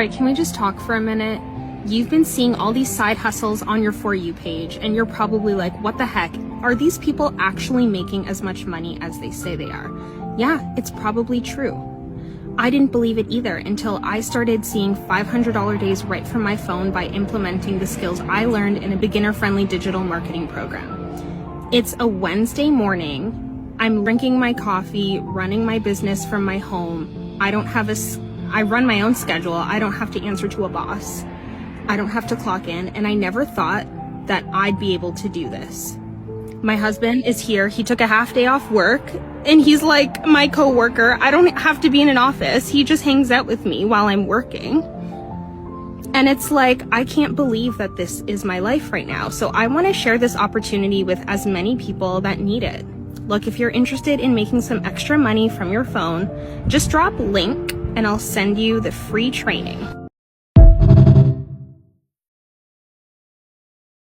Alright, can we just talk for a minute? You've been seeing all these side hustles on your For You page, and you're probably like, what the heck? Are these people actually making as much money as they say they are? Yeah, it's probably true. I didn't believe it either until I started seeing $500 days right from my phone by implementing the skills I learned in a beginner-friendly digital marketing program. It's a Wednesday morning. I'm drinking my coffee, running my business from my home. I run my own schedule. I don't have to answer to a boss. I don't have to clock in, and I never thought that I'd be able to do this. My husband is here. He took a half day off work, and he's like my coworker. I don't have to be in an office. He just hangs out with me while I'm working. And it's like, I can't believe that this is my life right now. So I want to share this opportunity with as many people that need it. Look, if you're interested in making some extra money from your phone, just drop link and I'll send you the free training.